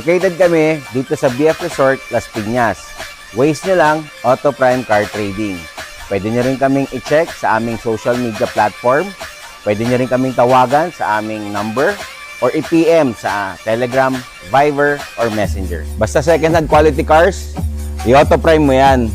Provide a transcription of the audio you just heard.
Located kami dito sa BF Resort, Las Piñas. Waze nyo lang, Auto Prime Car Trading. Pwede nyo rin kaming i-check sa aming social media platform. Pwede nyo rin kaming tawagan sa aming number or i-PM sa Telegram, Viber, or Messenger. Basta second-hand quality cars, i-Auto Prime mo yan.